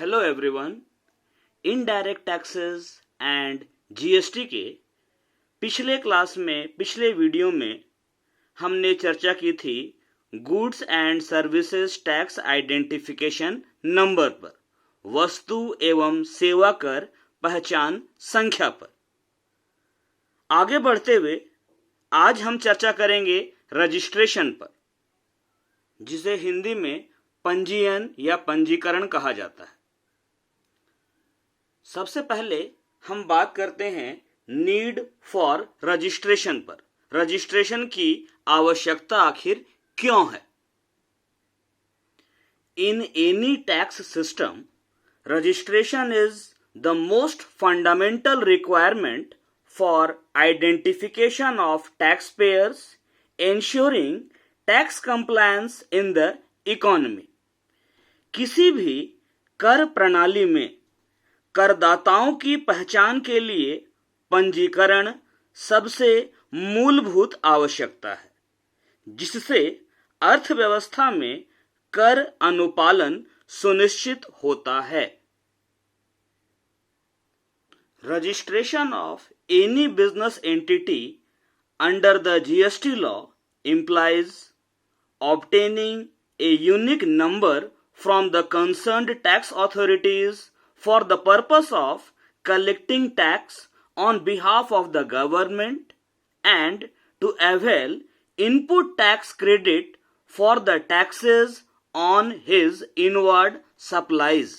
Hello everyone. Indirect taxes and GST के पिछले video में हमने चर्चा की थी goods and services tax identification number पर, वस्तु एवं सेवा कर पहचान संख्या पर। आगे बढ़ते हुए आज हम चर्चा करेंगे रजिस्ट्रेशन पर, जिसे हिंदी में पंजीयन या पंजीकरण कहा जाता है। सबसे पहले हम बात करते हैं नीड फॉर रजिस्ट्रेशन पर। रजिस्ट्रेशन की आवश्यकता आखिर क्यों है? In any tax system, registration is the most fundamental requirement for identification of tax payers, ensuring tax compliance in the economy. किसी भी कर प्रणाली में करदाताओं की पहचान के लिए पंजीकरण सबसे मूलभूत आवश्यकता है, जिससे अर्थव्यवस्था में कर अनुपालन सुनिश्चित होता है। Registration of any business entity under the GST law implies obtaining a unique number from the concerned tax authorities for the purpose of collecting tax on behalf of the government and to avail input tax credit for the taxes on his inward supplies।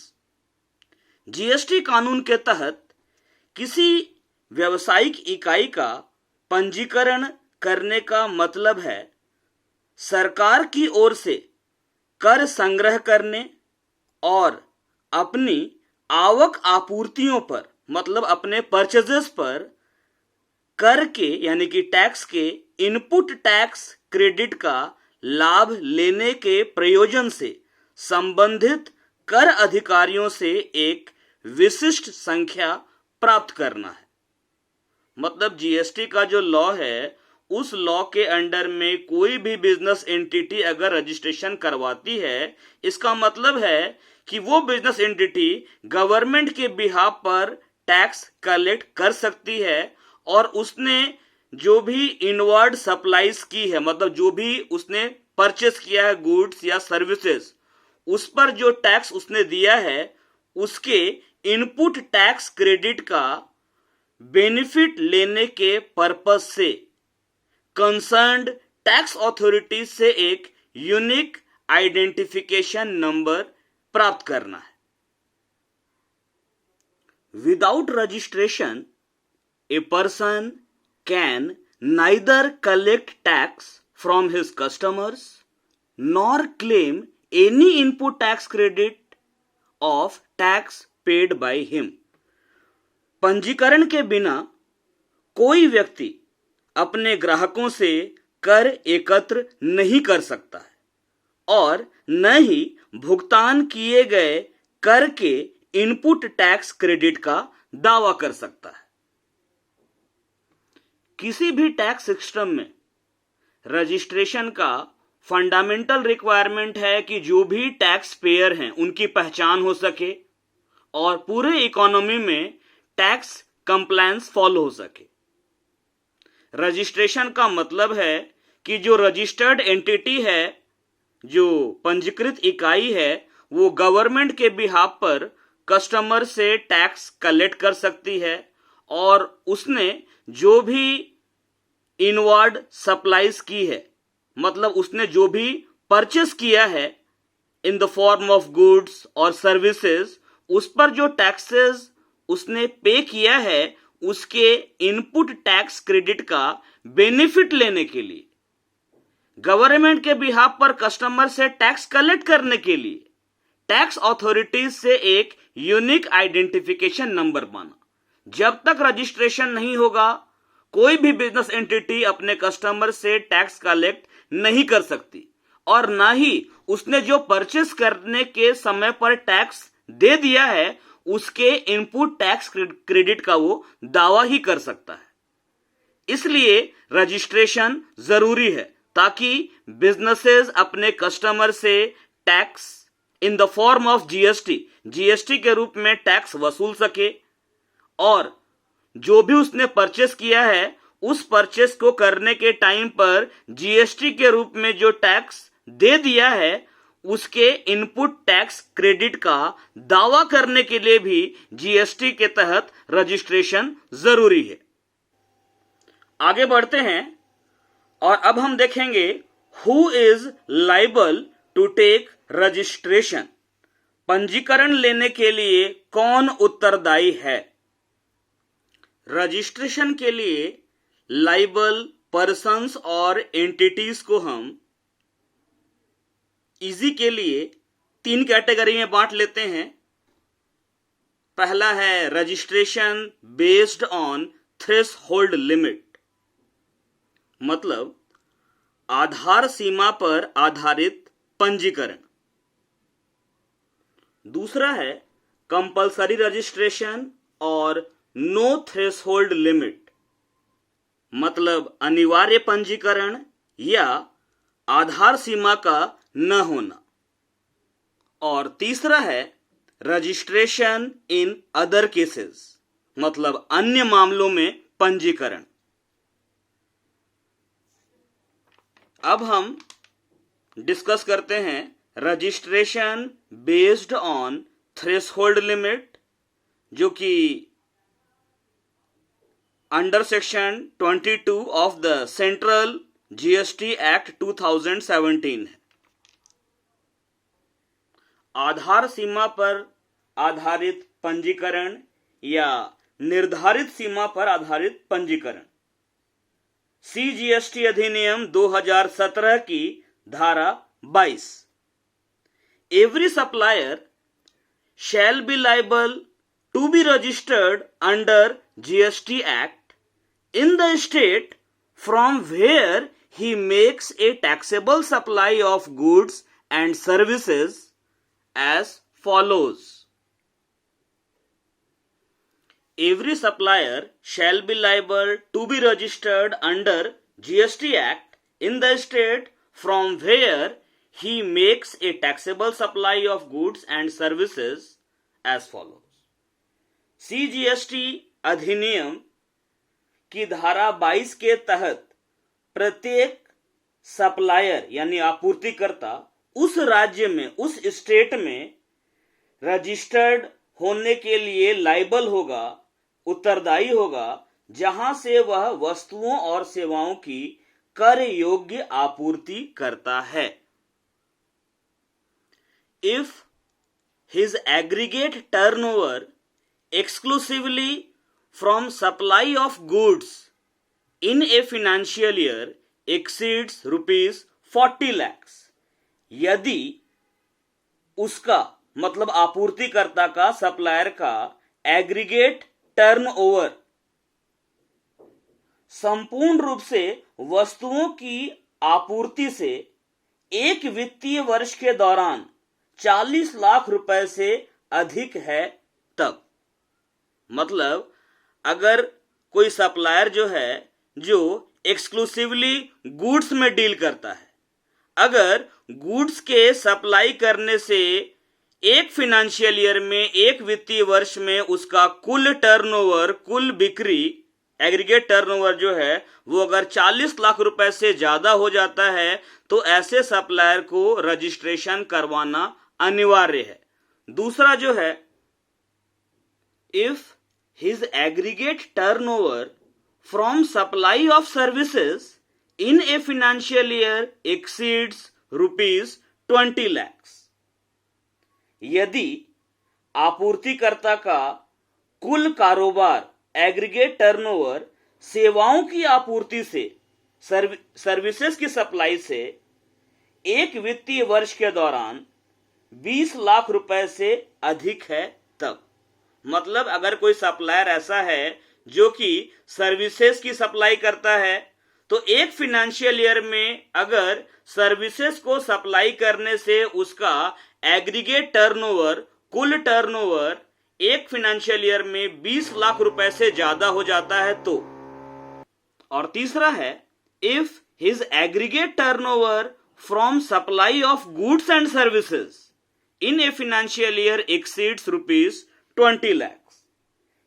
GST कानून के तहत किसी व्यावसायिक इकाई का पंजीकरण करने का मतलब है सरकार की ओर से कर संग्रह करने और अपनी आवक आपूर्तियों पर, मतलब अपने परचेजेस पर कर के यानी कि टैक्स के इनपुट टैक्स क्रेडिट का लाभ लेने के प्रयोजन से संबंधित कर अधिकारियों से एक विशिष्ट संख्या प्राप्त करना है। मतलब जीएसटी का जो लॉ है, उस लॉ के अंडर में कोई भी बिजनेस एंटिटी अगर रजिस्ट्रेशन करवाती है, इसका मतलब है कि वो बिजनेस एंटिटी गवर्नमेंट के बिहाफ पर टैक्स कलेक्ट कर सकती है और उसने जो भी इनवर्ड सप्लाईज की है, मतलब जो भी उसने परचेस किया है गुड्स या सर्विसेज, उस पर जो टैक्स उसने दिया है, उसके इनपुट टैक्स क्रेडिट का बेनिफिट लेने के पर्पस से कंसर्न्ड टैक्स अथॉरिटी से एक यूनिक आइडेंटिफिकेशन नंबर प्राप्त करना है। Without registration a person can neither collect tax from his customers nor claim any input tax credit of tax paid by him. पंजीकरण के बिना कोई व्यक्ति अपने ग्राहकों से कर एकत्र नहीं कर सकता है और न ही भुगतान किए गए कर के इनपुट टैक्स क्रेडिट का दावा कर सकता है। किसी भी टैक्स सिस्टम में रजिस्ट्रेशन का फंडामेंटल रिक्वायरमेंट है कि जो भी टैक्स पेयर हैं उनकी पहचान हो सके और पूरे इकोनॉमी में टैक्स कंप्लायंस फॉलो हो सके। रजिस्ट्रेशन का मतलब है कि जो रजिस्टर्ड एंटिटी है, जो पंजीकृत इकाई है, वो गवर्नमेंट के बिहाफ पर कस्टमर से टैक्स कलेक्ट कर सकती है और उसने जो भी इनवर्ड सप्लाईज की है, मतलब उसने जो भी परचेस किया है in the form of goods और सर्विसेज, उस पर जो टैक्सेस उसने पे किया है, उसके इनपुट टैक्स क्रेडिट का बेनिफिट लेने के लिए, गवर्नमेंट के बिहाफ पर कस्टमर से टैक्स कलेक्ट करने के लिए टैक्स अथॉरिटीज से एक यूनिक आइडेंटिफिकेशन नंबर माना। जब तक रजिस्ट्रेशन नहीं होगा, कोई भी बिजनेस एंटिटी अपने कस्टमर से टैक्स कलेक्ट नहीं कर सकती और ना ही उसने जो परचेस करने के समय पर टैक्स दे दिया है उसके इनपुट टैक्स क्रेडिट का वो दावा ही कर सकता है। इसलिए रजिस्ट्रेशन जरूरी है ताकि बिजनेसेस अपने कस्टमर से tax in the form of GST, GST के रूप में टैक्स वसूल सके, और जो भी उसने परचेस किया है उस परचेस को करने के टाइम पर जीएसटी के रूप में जो टैक्स दे दिया है उसके इनपुट टैक्स क्रेडिट का दावा करने के लिए भी जीएसटी के तहत रजिस्ट्रेशन जरूरी है। आगे बढ़ते हैं और अब हम देखेंगे who is liable to take registration. पंजीकरण लेने के लिए कौन उत्तरदायी है? रजिस्ट्रेशन के लिए लाइबल पर्सन्स और एंटिटीज को हम इजी के लिए 3 कैटेगरी में बांट लेते हैं। पहला है registration based on threshold limit, मतलब आधार सीमा पर आधारित पंजीकरण। दूसरा है कंपल्सरी रजिस्ट्रेशन और नो थ्रेशहोल्ड लिमिट, मतलब अनिवार्य पंजीकरण या आधार सीमा का न होना। और तीसरा है रजिस्ट्रेशन इन अदर केसेस, मतलब अन्य मामलों में पंजीकरण। अब हम डिस्कस करते हैं registration based on threshold limit, जो कि under section 22 of the central GST act 2017 है। आधार सीमा पर आधारित पंजीकरण या निर्धारित सीमा पर आधारित पंजीकरण। सीजीएसटी अधिनियम 2017 की धारा 22, every supplier shall be liable to be registered under GST Act in the state from where he makes a taxable supply of goods and services as follows. Every supplier shall be liable to be registered under GST Act in the state from where he makes a taxable supply of goods and services as follows. CGST अधिनियम की धारा 22 के तहत प्रत्येक supplier यानी आपूर्तिकर्ता उस राज्य में, उस स्टेट में रजिस्टर्ड होने के लिए लाइबल होगा, उत्तरदायी होगा, जहां से वह वस्तुओं और सेवाओं की कर योग्य आपूर्ति करता है। If his aggregate turnover exclusively from supply of goods in a financial year exceeds rupees 40 lakhs, यदि उसका मतलब आपूर्तिकर्ता का, सप्लायर का एग्रीगेट टर्नओवर संपूर्ण रूप से वस्तुओं की आपूर्ति से एक वित्तीय वर्ष के दौरान 40 लाख रुपए से अधिक है तब, मतलब अगर कोई सप्लायर जो है जो एक्सक्लूसिवली गुड्स में डील करता है, अगर गुड्स के सप्लाई करने से एक फाइनेंशियल ईयर में, एक वित्तीय वर्ष में उसका कुल टर्नओवर, कुल बिक्री, एग्रीगेट टर्नओवर जो है वो अगर 40 लाख रुपए से ज्यादा हो जाता है तो ऐसे सप्लायर को रजिस्ट्रेशन करवाना अनिवार्य है। दूसरा जो है, if his aggregate turnover from supply of services in a financial year exceeds rupees 20 lakhs, यदि आपूर्तिकर्ता का कुल कारोबार एग्रीगेट टर्नओवर सेवाओं की आपूर्ति से, सर्विसेज की सप्लाई से एक वित्तीय वर्ष के दौरान 20 लाख रुपए से अधिक है तब, मतलब अगर कोई सप्लायर ऐसा है जो कि सर्विसेज की सप्लाई करता है तो एक फाइनेंशियल ईयर में अगर सर्विसेज को सप्लाई करने से उसका एग्रीगेट टर्नओवर, कुल टर्नओवर एक फाइनेंशियल ईयर में 20 लाख रुपए से ज्यादा हो जाता है तो। और तीसरा है, if his aggregate turnover from supply of goods and services in a financial year exceeds ₹20 lakh.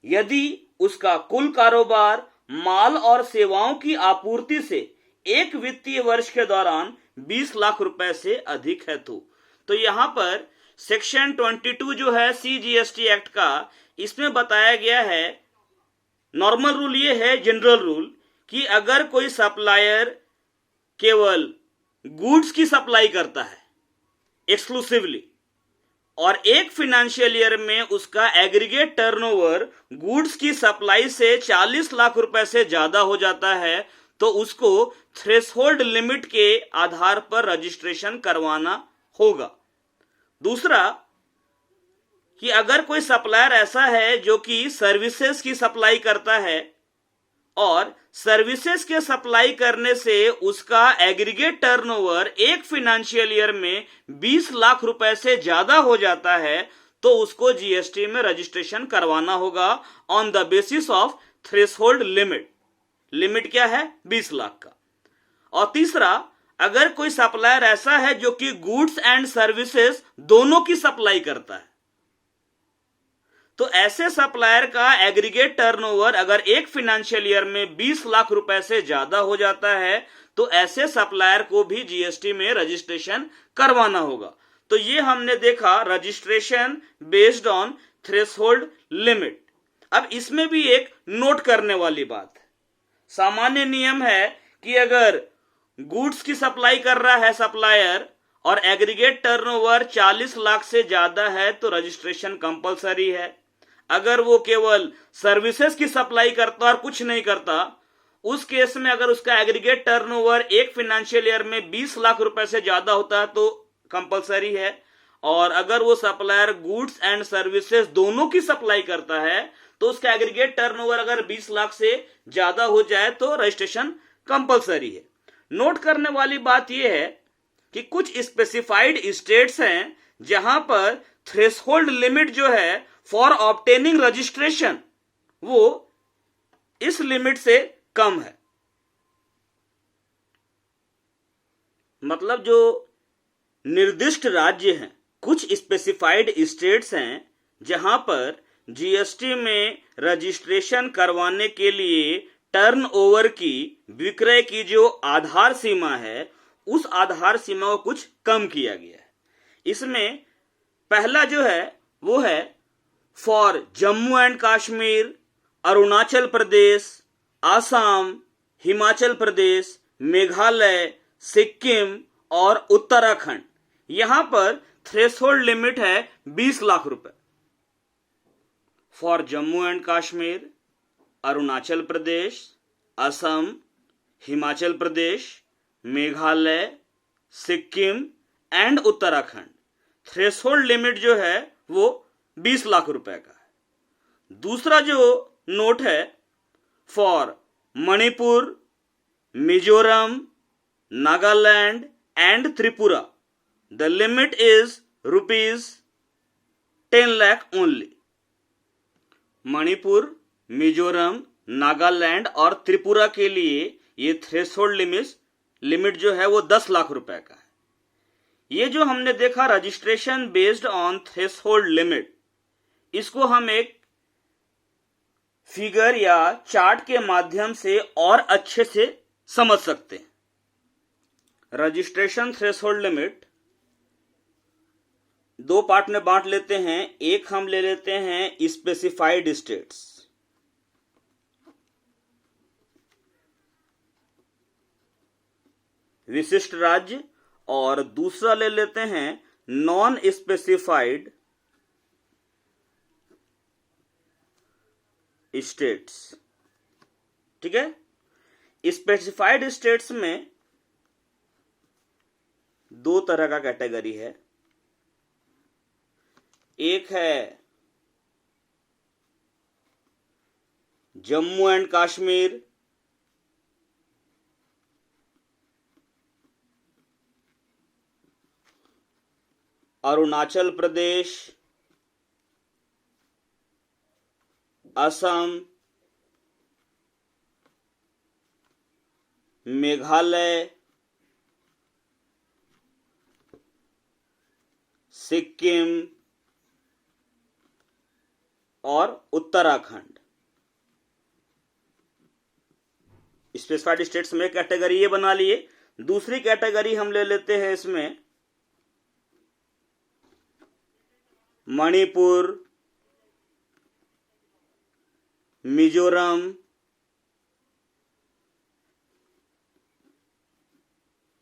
यदि उसका कुल कारोबार माल और सेवाओं की आपूर्ति से एक वित्तीय वर्ष के दौरान 20 लाख रुपए से अधिक है तो यहां पर सेक्शन 22 जो है CGST एक्ट का, इसमें बताया गया है, नॉर्मल रूल ये है, जनरल रूल, कि अगर कोई सप्लायर केवल गुड्स की सप्लाई करता है एक्सक्लूसिवली और एक फाइनेंशियल ईयर में उसका एग्रीगेट टर्नओवर गुड्स की सप्लाई से 40 लाख रुपए से ज्यादा हो जाता है तो उसको थ्रेशोल्ड लिमिट के आधार पर रजिस्ट्रेशन करवाना होगा। दूसरा, कि अगर कोई सप्लायर ऐसा है जो कि सर्विसेज की सप्लाई करता है और सर्विसेज के सप्लाई करने से उसका एग्रीगेट टर्नओवर एक फाइनेंशियल ईयर में 20 लाख रुपए से ज्यादा हो जाता है तो उसको जीएसटी में रजिस्ट्रेशन करवाना होगा on the basis of threshold limit. Limit क्या है? 20 लाख का। और तीसरा, अगर कोई सप्लायर ऐसा है जो कि गुड्स एंड सर्विसेज दोनों की सप्लाई करता है तो ऐसे सप्लायर का एग्रीगेट टर्नओवर अगर एक फाइनेंशियल ईयर में 20 लाख रुपए से ज्यादा हो जाता है तो ऐसे सप्लायर को भी जीएसटी में रजिस्ट्रेशन करवाना होगा। तो ये हमने देखा registration based on threshold limit. अब इसमें भी एक नोट करने वाली बात है। सामान्य नियम है कि अगर गुड्स की सप्लाई कर रहा है सप्लायर और एग्रीगेट टर्नओवर 40 लाख से ज्यादा है तो रजिस्ट्रेशन कंपलसरी है। अगर वो केवल सर्विसेज की सप्लाई करता और कुछ नहीं करता, उस केस में अगर उसका एग्रीगेट टर्नओवर एक फाइनेंशियल ईयर में 20 लाख रुपए से ज्यादा होता है तो कंपलसरी है। और अगर वो सप्लायर गुड्स एंड सर्विसेज दोनों की सप्लाई करता है तो उसका एग्रीगेट टर्नओवर अगर 20 लाख से ज्यादा हो जाए तो रजिस्ट्रेशन कंपलसरी है। नोट करने वाली बात यह है कि कुछ स्पेसिफाइड स्टेट्स हैं जहां पर थ्रेशोल्ड लिमिट जो है फॉर ऑब्टेनिंग रजिस्ट्रेशन वो इस लिमिट से कम है। मतलब जो निर्दिष्ट राज्य हैं, कुछ स्पेसिफाइड स्टेट्स हैं जहां पर जीएसटी में रजिस्ट्रेशन करवाने के लिए टर्नओवर की, विक्रय की जो आधार सीमा है उस आधार सीमा को कुछ कम किया गया है। इसमें पहला जो है वो है फॉर जम्मू एंड कश्मीर, अरुणाचल प्रदेश, आसाम, हिमाचल प्रदेश, मेघालय, सिक्किम और उत्तराखंड। यहां पर थ्रेशोल्ड लिमिट है 20 लाख रुपए। For Jammu and Kashmir, Arunachal Pradesh, Assam, Himachal Pradesh, Meghalaya, Sikkim and Uttarakhand threshold limit जो है वो 20 लाख रुपए का है। दूसरा जो नोट है for Manipur, Mizoram, Nagaland and Tripura, the limit is ₹10 lakh only. Manipur, Mizoram, Nagaland और त्रिपुरा के लिए ये थ्रेशोल्ड लिमिट जो है वो 10 लाख रुपए का है। ये जो हमने देखा registration based on threshold limit, इसको हम एक फिगर या चार्ट के माध्यम से और अच्छे से समझ सकते हैं। रजिस्ट्रेशन थ्रेशोल्ड लिमिट दो पार्ट में बांट लेते हैं। एक हम ले लेते हैं स्पेसिफाइड स्टेट्स, विशिष्ट राज्य, और दूसरा ले लेते हैं नॉन स्पेसिफाइड स्टेट्स। ठीक है। स्पेसिफाइड स्टेट्स में दो तरह का कैटेगरी है। एक है जम्मू एंड कश्मीर, अरुणाचल प्रदेश, असम, मेघालय, सिक्किम और उत्तराखंड। स्पेसिफाइड स्टेट्स में कैटेगरी ये बना लिए। दूसरी कैटेगरी हम ले लेते हैं इसमें मणिपुर, मिजोरम,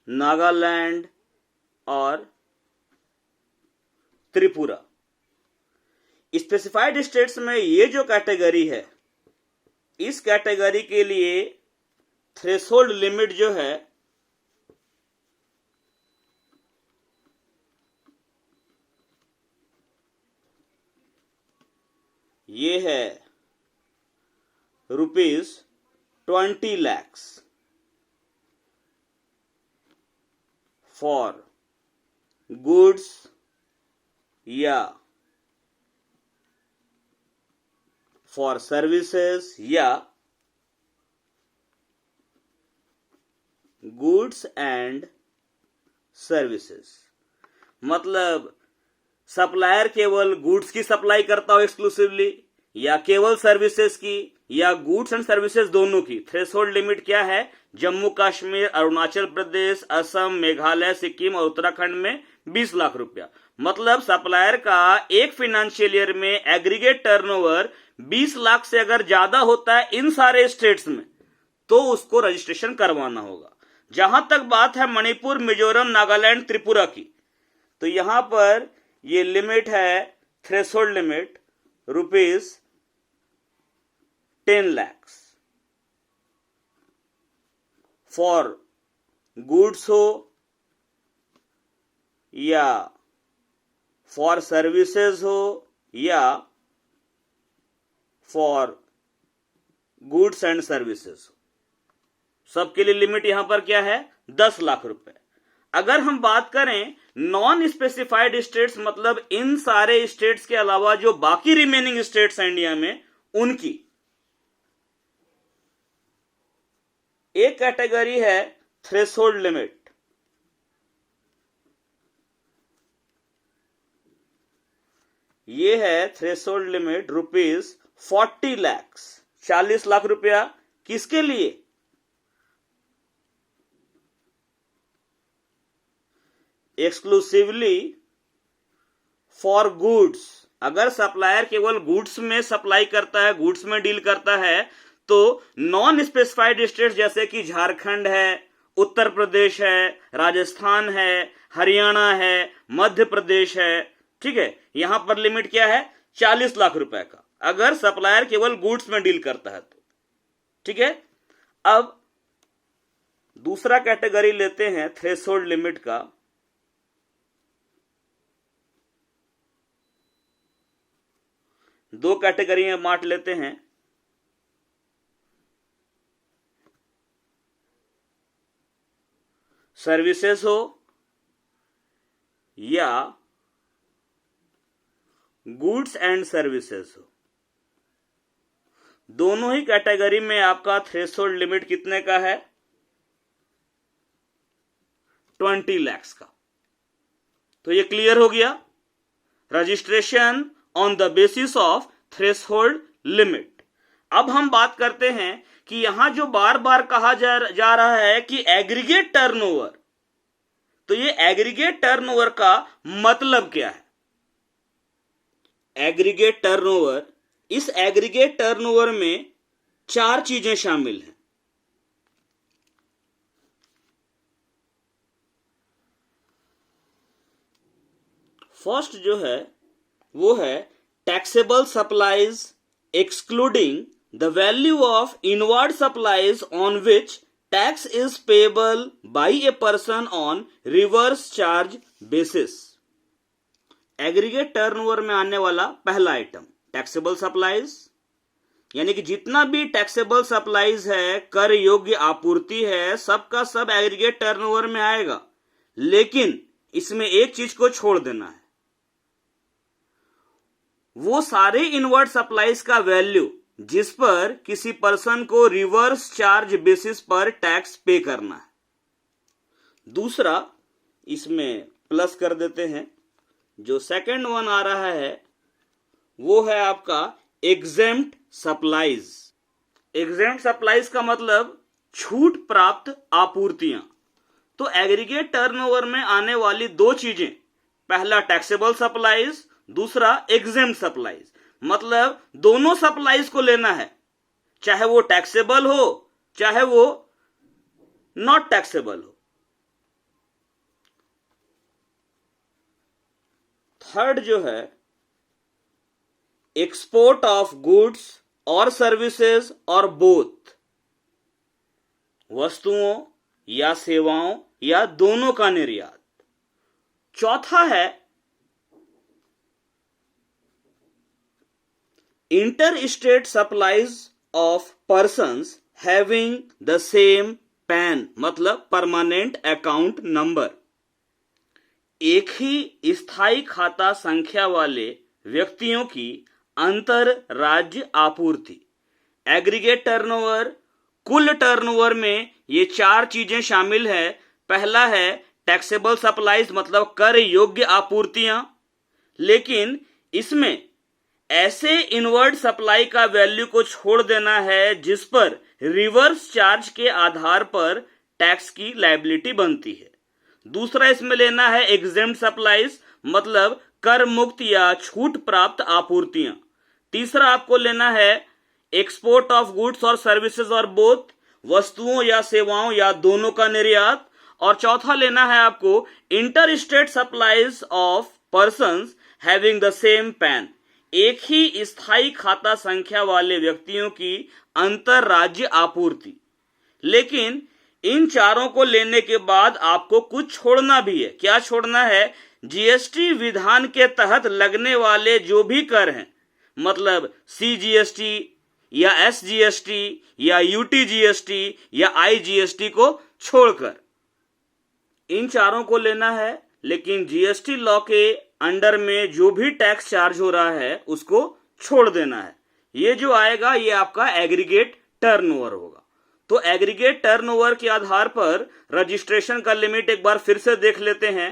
नागालैंड और त्रिपुरा। स्पेसिफाइड स्टेट्स में ये जो कैटेगरी है, इस कैटेगरी के लिए थ्रेशोल्ड लिमिट जो है ये है ₹20 lakhs फॉर गुड्स या फॉर सर्विसेज या गुड्स एंड सर्विसेज। मतलब सप्लायर केवल गुड्स की सप्लाई करता हो एक्सक्लूसिवली, या केवल सर्विसेज की, या गुड्स एंड सर्विसेज दोनों की। थ्रेशोल्ड लिमिट क्या है? जम्मू कश्मीर, अरुणाचल प्रदेश, असम, मेघालय, सिक्किम और उत्तराखंड में 20 लाख रुपया। मतलब सप्लायर का एक फाइनेंशियल ईयर में एग्रीगेट टर्नओवर 20 लाख से अगर ज्यादा होता है इन सारे स्टेट्स में, तो उसको रजिस्ट्रेशन करवाना होगा। जहां तक बात है मणिपुर, मिजोरम, नागालैंड, त्रिपुरा की, तो यहां पर ये लिमिट है, threshold limit ₹10 lakhs for goods हो या फॉर सर्विसेज हो या फॉर गुड्स एंड सर्विसेज हो, सबके लिए लिमिट यहां पर क्या है? 10 लाख रुपए। अगर हम बात करें नॉन स्पेसिफाइड स्टेट्स, मतलब इन सारे स्टेट्स के अलावा जो बाकी रिमेनिंग स्टेट्स हैं इंडिया में, उनकी एक कैटेगरी है थ्रेशोल्ड लिमिट। ये है थ्रेशोल्ड लिमिट ₹40 lakhs, 40 लाख रुपया। किसके लिए? Exclusively for goods. अगर सप्लायर केवल गुड्स में सप्लाई करता है, गुड्स में डील करता है, तो नॉन स्पेसिफाइड स्टेट्स जैसे कि झारखंड है, उत्तर प्रदेश है, राजस्थान है, हरियाणा है, मध्य प्रदेश है, ठीक है, यहां पर लिमिट क्या है? 40 लाख रुपए का, अगर सप्लायर केवल गुड्स में डील करता है तो। ठीक है, अब दूसरा कैटेगरी लेते हैं थ्रेशोल्ड लिमिट का। दो कैटेगरी में बांट लेते हैं। सर्विसेज हो या गुड्स एंड सर्विसेज हो, दोनों ही कैटेगरी में आपका थ्रेशोल्ड लिमिट कितने का है? 20 lakhs का। तो ये क्लियर हो गया, registration on the basis of threshold limit. अब हम बात करते हैं कि यहां जो बार बार कहा जा रहा है कि एग्रीगेट टर्नओवर, तो ये एग्रीगेट टर्नओवर का मतलब क्या है? एग्रीगेट टर्नओवर, इस एग्रीगेट टर्नओवर में 4 चीजें शामिल हैं। फर्स्ट जो है वो है taxable supplies excluding the value of inward supplies on which tax is payable by a person on reverse charge basis। Aggregate turnover में आने वाला पहला आइटम टैक्सेबल सप्लाईज, यानी कि जितना भी टैक्सेबल सप्लाईज है, कर योग्य आपूर्ति है, सबका सब एग्रीगेट टर्नओवर में आएगा। लेकिन इसमें एक चीज को छोड़ देना है, वो सारे इनवर्ड सप्लाईज का वैल्यू जिस पर किसी पर्सन को रिवर्स चार्ज बेसिस पर टैक्स पे करना है। दूसरा, इसमें प्लस कर देते हैं, जो सेकंड वन आ रहा है वो है आपका एग्जेम्प्ट सप्लाईज। एग्जेम्प्ट सप्लाईज का मतलब छूट प्राप्त आपूर्तियां। तो एग्रीगेट टर्नओवर में आने वाली दो चीजें, पहला टैक्सेबल सप्लाईज, दूसरा एग्जेम्प्ट सप्लाईज। मतलब दोनों सप्लाईज को लेना है, चाहे वो टैक्सेबल हो चाहे वो नॉट टैक्सेबल हो। थर्ड जो है एक्सपोर्ट ऑफ गुड्स और सर्विसेज और बोथ, वस्तुओं या सेवाओं या दोनों का निर्यात। चौथा है inter state supplies of persons having the same pan, मतलब परमानेंट अकाउंट नंबर। एक ही स्थायी खाता संख्या वाले व्यक्तियों की अंतर राज्य आपूर्ति। एग्रीगेट टर्नओवर, कुल टर्नओवर में ये चार चीजें शामिल है। पहला है टैक्सेबल सप्लाईज, मतलब कर योग्य आपूर्तियां, लेकिन इसमें ऐसे इनवर्ड सप्लाई का वैल्यू को छोड़ देना है जिस पर रिवर्स चार्ज के आधार पर टैक्स की लायबिलिटी बनती है। दूसरा इसमें लेना है एग्जेम्प्ट सप्लाईज, मतलब कर मुक्त या छूट प्राप्त आपूर्तियां। तीसरा आपको लेना है एक्सपोर्ट ऑफ गुड्स और सर्विसेज और बोथ, वस्तुओं या सेवाओं या दोनों का निर्यात। और चौथा लेना है आपको inter state supplies of persons having the same pan, एक ही स्थायी खाता संख्या वाले व्यक्तियों की अंतर राज्य आपूर्ति। लेकिन इन चारों को लेने के बाद आपको कुछ छोड़ना भी है। क्या छोड़ना है? जीएसटी विधान के तहत लगने वाले जो भी कर हैं, मतलब सीजीएसटी या एसजीएसटी या यूटीजीएसटी या आईजीएसटी को छोड़कर इन चारों को लेना है। लेकिन जीएसटी लॉ के अंडर में जो भी टैक्स चार्ज हो रहा है उसको छोड़ देना है। ये जो आएगा ये आपका एग्रीगेट टर्नओवर होगा। तो एग्रीगेट टर्नओवर के आधार पर रजिस्ट्रेशन का लिमिट एक बार फिर से देख लेते हैं।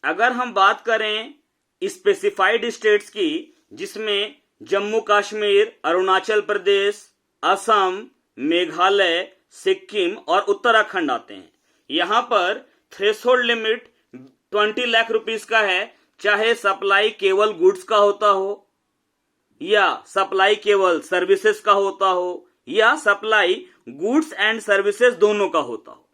अगर हम बात करें स्पेसिफाइड स्टेट्स की, जिसमें जम्मू कश्मीर, अरुणाचल प्रदेश, असम, मेघालय, सिक्किम और उत्तराखंड आते हैं, यहां पर थ्रेशोल्ड लिमिट 20 लाख रुपीस का है, चाहे सप्लाई केवल गुड्स का होता हो या सप्लाई केवल सर्विसेज का होता हो या सप्लाई गुड्स एंड सर्विसेज दोनों का होता हो।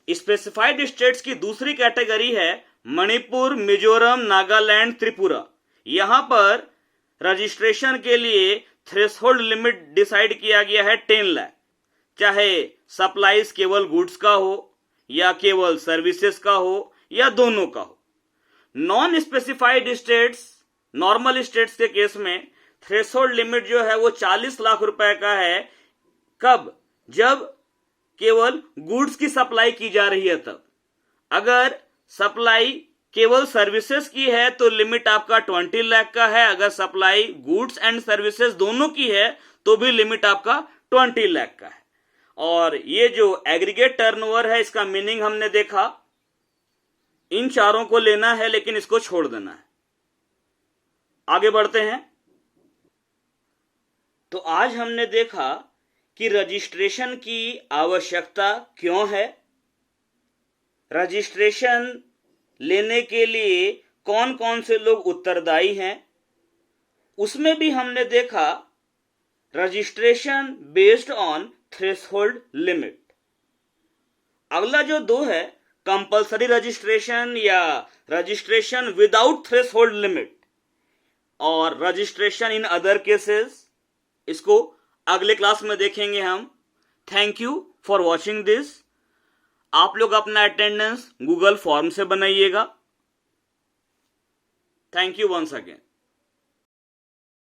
स्पेसिफाइड स्टेट्स की दूसरी कैटेगरी है मणिपुर, मिजोरम, नागालैंड, त्रिपुरा। यहां पर रजिस्ट्रेशन के लिए थ्रेशोल्ड लिमिट डिसाइड किया गया है 10 लाख, चाहे सप्लाईज केवल गुड्स का हो या केवल सर्विसेज का हो या दोनों का हो। Non specified states, normal states के केस में थ्रेशोल्ड लिमिट जो है वो 40 लाख रुपए का है। कब? जब केवल गुड्स की सप्लाई की जा रही है तब। अगर सप्लाई केवल सर्विसेज की है तो लिमिट आपका 20 लाख का है। अगर सप्लाई गुड्स एंड सर्विसेज दोनों की है तो भी लिमिट आपका 20 लाख का है। और ये जो एग्रीगेट टर्नओवर है इसका मीनिंग हमने देखा, इन चारों को लेना है लेकिन इसको छोड़ देना है। आगे बढ़ते हैं। तो आज हमने देखा कि रजिस्ट्रेशन की आवश्यकता क्यों है, रजिस्ट्रेशन लेने के लिए कौन कौन से लोग उत्तरदायी हैं। उसमें भी हमने देखा registration based on threshold limit. अगला जो दो है कंपल्सरी रजिस्ट्रेशन या रजिस्ट्रेशन विदाउट थ्रेशोल्ड लिमिट और रजिस्ट्रेशन इन अदर केसेस, इसको अगले क्लास में देखेंगे हम। Thank you for watching this. आप लोग अपना अटेंडेंस गूगल फॉर्म से बनाइएगा। Thank you once again.